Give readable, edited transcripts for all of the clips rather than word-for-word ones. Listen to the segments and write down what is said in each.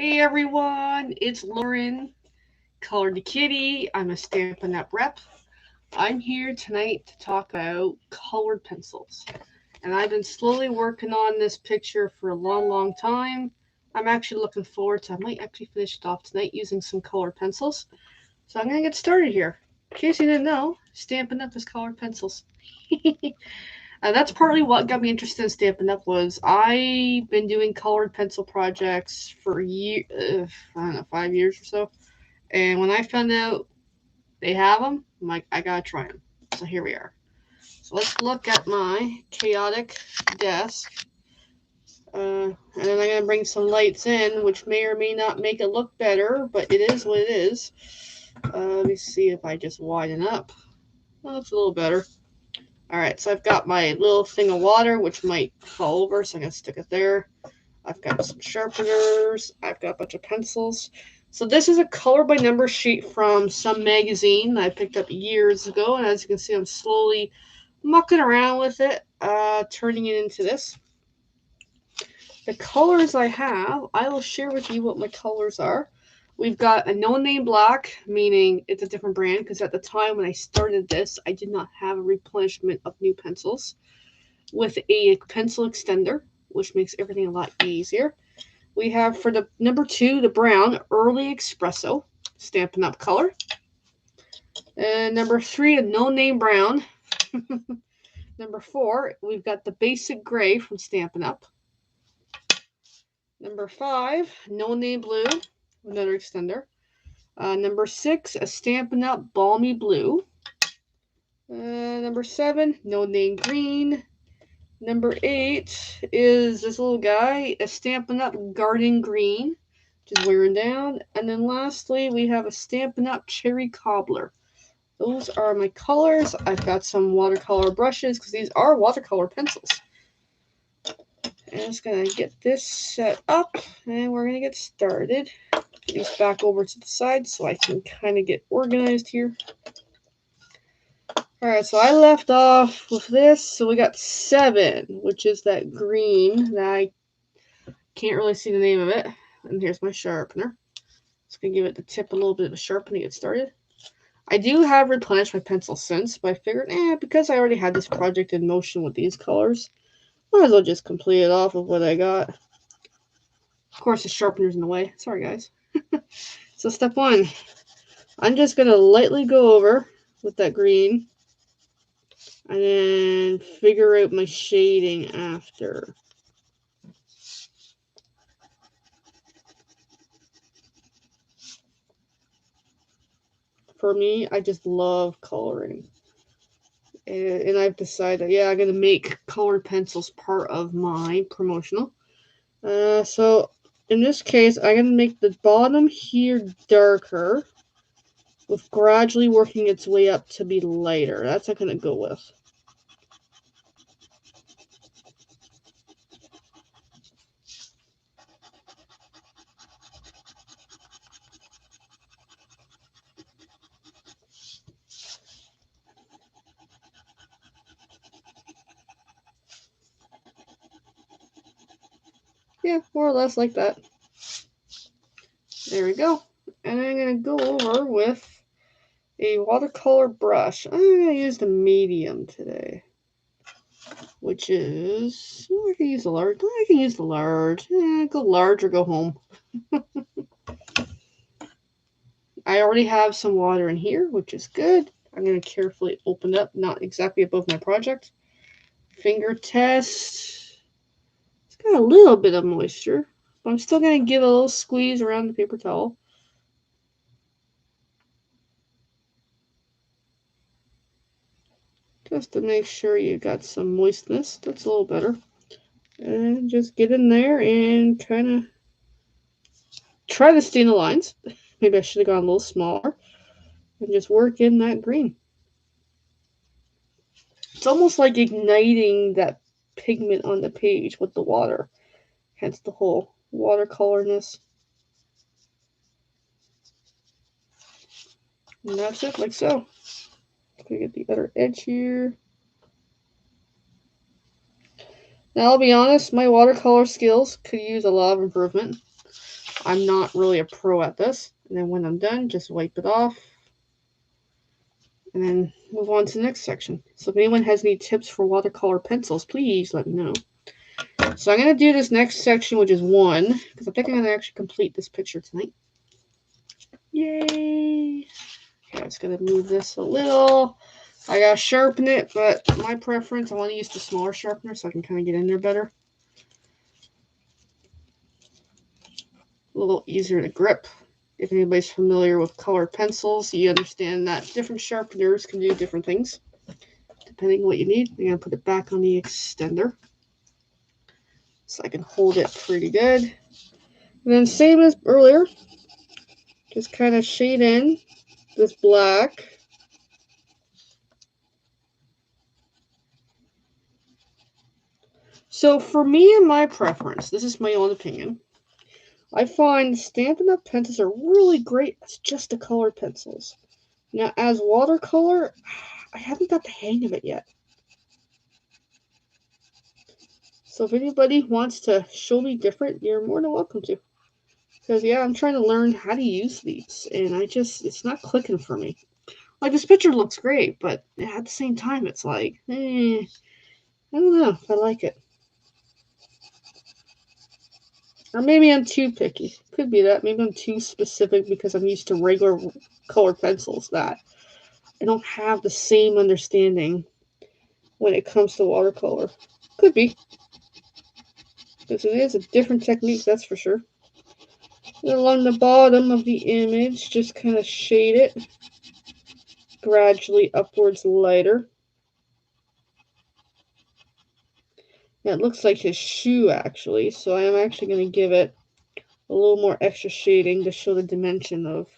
Hey everyone, it's Lauren, Color the Kitty. I'm a Stampin' Up rep. I'm here tonight to talk about colored pencils. And I've been slowly working on this picture for a long time. I'm actually looking forward to, I might actually finish it off tonight using some colored pencils. So I'm going to get started here. In case you didn't know, Stampin' Up is colored pencils. That's partly what got me interested in Stampin' Up was I've been doing colored pencil projects for I don't know, 5 years or so. And when I found out they have them, I'm like, I gotta try them. So here we are. So let's look at my chaotic desk. And then I'm gonna bring some lights in, which may or may not make it look better, but it is what it is. Let me see if I just widen up. That looks a little better. Alright, so I've got my little thing of water, which might fall over, so I'm going to stick it there. I've got some sharpeners. I've got a bunch of pencils. So this is a color by number sheet from some magazine that I picked up years ago, and as you can see, I'm slowly mucking around with it, turning it into this. The colors I have, I will share with you what my colors are. We've got a no-name black, meaning it's a different brand, because at the time when I started this, I did not have a replenishment of new pencils. With a pencil extender, which makes everything a lot easier. We have for the number 2, the brown, Early Espresso, Stampin' Up color. And number 3, a no-name brown. Number 4, we've got the basic gray from Stampin' Up. Number 5, no-name blue, another extender. Number 6, a Stampin' Up balmy blue. Number 7, no-name green. Number 8 is this little guy, a Stampin' Up garden green, which is wearing down. And then lastly, we have a Stampin' Up cherry cobbler. Those are my colors. I've got some watercolor brushes because these are watercolor pencils. And I'm just going to get this set up and we're going to get started. Put these back over to the side so I can kind of get organized here. Alright, so I left off with this. So we got 7, which is that green that I can't really see the name of it. And here's my sharpener. Just going to give it the tip a little bit of a sharpen to get started. I do have replenished my pencil since, but I figured, because I already had this project in motion with these colors, might as well just complete it off of what I got. Of course, the sharpener's in the way. Sorry, guys. So step 1, I'm just going to lightly go over with that green and then figure out my shading after. For me, I just love coloring. And I've decided, I'm going to make colored pencils part of my promotional. So in this case, I'm going to make the bottom here darker with gradually working its way up to be lighter. That's what I'm going to go with. Yeah, more or less like that. There we go. And I'm going to go over with a watercolor brush. I'm going to use the medium today, which is, I can use the large. I can use the large. Go large or go home. I already have some water in here, which is good. I'm going to carefully open up, not exactly above my project. Finger test. It's got a little bit of moisture, but I'm still going to give a little squeeze around the paper towel. Just to make sure you got some moistness. That's a little better. And just get in there and kind of try to stain the lines. Maybe I should have gone a little smaller. And just work in that green. It's almost like igniting that pigment on the page with the water. Hence the whole watercolorness. And that's it, like so. Gonna get the other edge here. Now, I'll be honest, my watercolor skills could use a lot of improvement. I'm not really a pro at this. And then when I'm done, just wipe it off. And then move on to the next section. So if anyone has any tips for watercolor pencils, please let me know. So I'm going to do this next section, which is 1, because I think I'm going to actually complete this picture tonight. Yay! Okay, I just going to move this a little. I got to sharpen it, but my preference, I want to use the smaller sharpener so I can kind of get in there better. A little easier to grip. If anybody's familiar with colored pencils, you understand that different sharpeners can do different things, depending on what you need. I'm going to put it back on the extender so I can hold it pretty good. And then same as earlier, just kind of shade in this black. So for me and my preference, this is my own opinion, I find Stampin' Up! Pencils are really great as just the colored pencils. Now, as watercolor, I haven't got the hang of it yet. So if anybody wants to show me different, you're more than welcome to. Because, yeah, I'm trying to learn how to use these, and it's not clicking for me. Like, this picture looks great, but at the same time, it's like, I don't know if I like it. Or maybe I'm too picky. Could be that. Maybe I'm too specific because I'm used to regular colored pencils that I don't have the same understanding when it comes to watercolor. Could be. Because it is a different technique, that's for sure. And along the bottom of the image, just kind of shade it gradually upwards lighter. Now it looks like his shoe, actually, so I am actually going to give it a little more extra shading to show the dimension of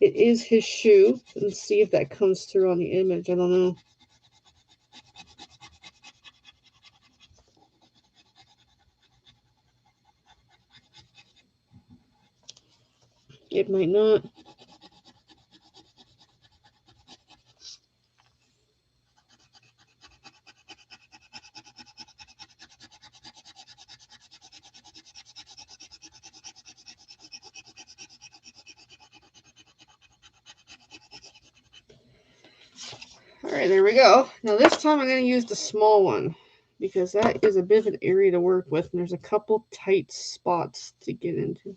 it is his shoe, and see if that comes through on the image. I don't know. It might not. Alright, there we go. Now this time I'm going to use the small one, because that is a bit of an area to work with, and there's a couple tight spots to get into.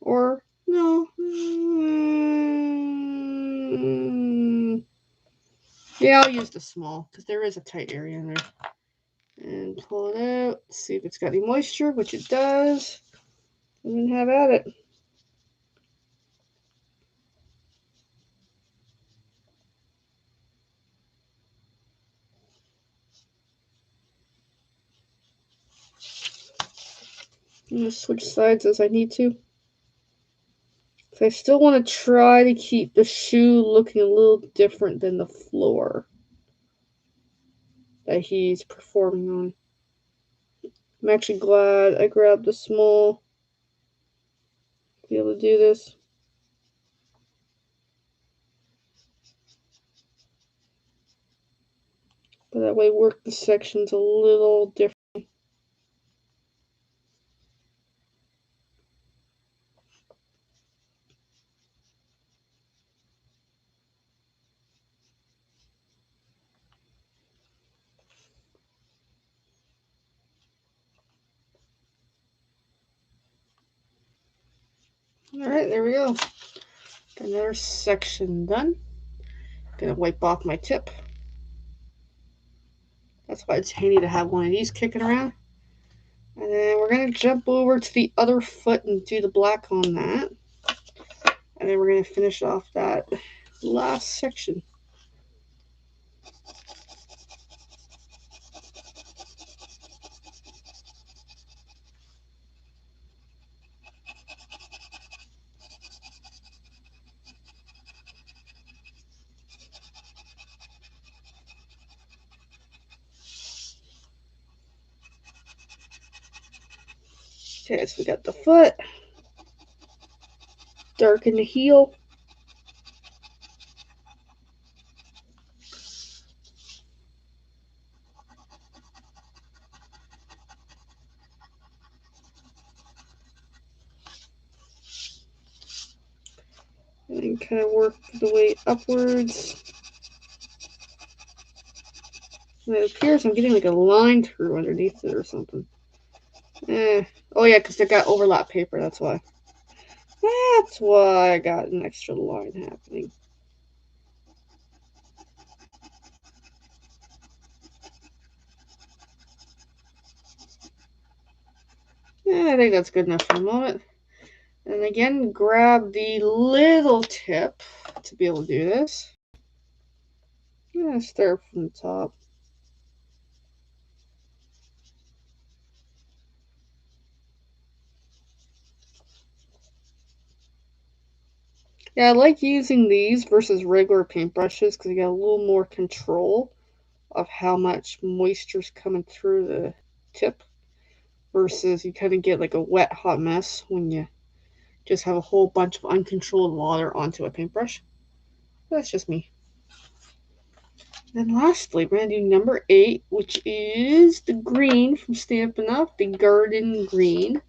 Or, no. Yeah, I'll use the small, because there is a tight area in there. And pull it out, see if it's got any moisture, which it does, and then have at it. I'm going to switch sides as I need to. So I still want to try to keep the shoe looking a little different than the floor that he's performing on. I'm actually glad I grabbed the small to be able to do this. But that way work the sections a little different. Alright, there we go. Got another section done. Gonna wipe off my tip. That's why it's handy to have one of these kicking around. And then we're going to jump over to the other foot and do the black on that. And then we're going to finish off that last section. Okay, so we got the foot. Darken the heel. And then kind of work the way upwards. And it appears I'm getting like a line through underneath it or something. Oh yeah, because they got overlap paper, that's why. That's why I got an extra line happening. I think that's good enough for the moment. And again, grab the little tip to be able to do this. Start from the top. Yeah, I like using these versus regular paintbrushes because you get a little more control of how much moisture's coming through the tip versus you kind of get like a wet hot mess when you just have a whole bunch of uncontrolled water onto a paintbrush. That's just me. And lastly, we're going to do number 8, which is the green from Stampin' Up, the garden green.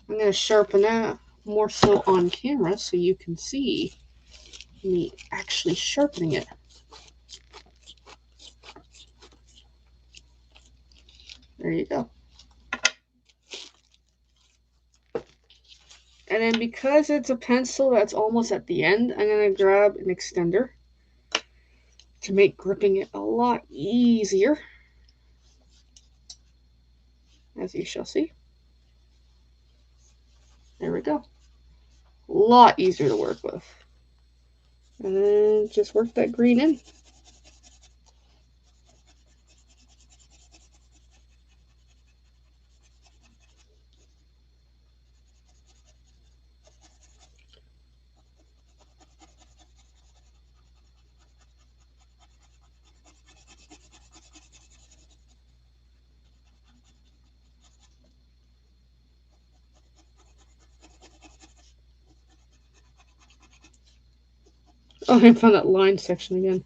I'm going to sharpen that more so on camera so you can see me actually sharpening it. There you go. And then because it's a pencil that's almost at the end, I'm going to grab an extender to make gripping it a lot easier, as you shall see. There we go. A lot easier to work with. And then just work that green in. Oh, I found that line section again.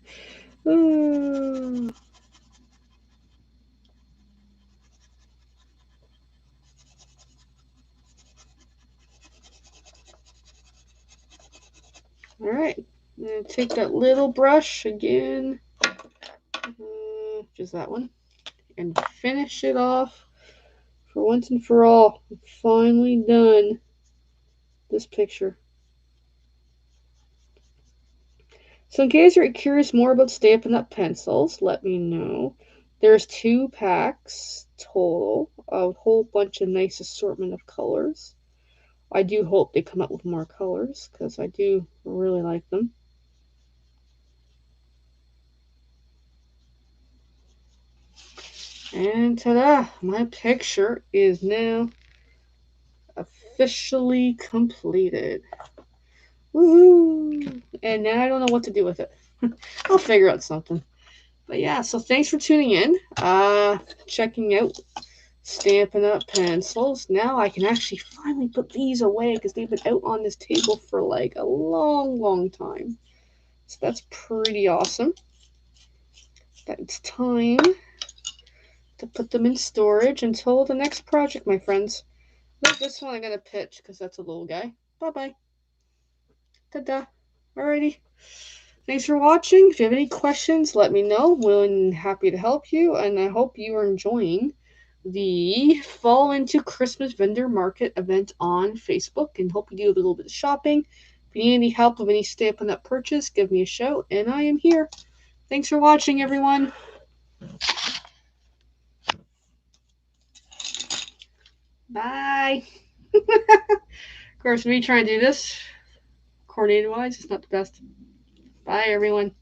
Alright, I'm going to take that little brush again, just that one, and finish it off for once and for all. I'm finally done this picture. So in case you're curious more about Stampin' Up pencils, let me know. There's 2 packs total, a whole bunch of nice assortment of colors. I do hope they come out with more colors because I do really like them. And ta-da! My picture is now officially completed. Woohoo! And now I don't know what to do with it. I'll figure out something. But yeah, so thanks for tuning in. Checking out Stampin' Up pencils. Now I can actually finally put these away because they've been out on this table for like a long time. So that's pretty awesome. But it's time to put them in storage until the next project, my friends. Look, this one I'm going to pitch because that's a little guy. Bye-bye. Ta-da. Alrighty. Thanks for watching. If you have any questions, let me know. Willing and happy to help you. And I hope you are enjoying the Fall into Christmas Vendor Market event on Facebook. And hope you do a little bit of shopping. If you need any help with any Stampin' Up purchase, give me a shout. And I am here. Thanks for watching, everyone. Bye. Of course, me trying to do this coordinated wise, it's not the best. Bye, everyone.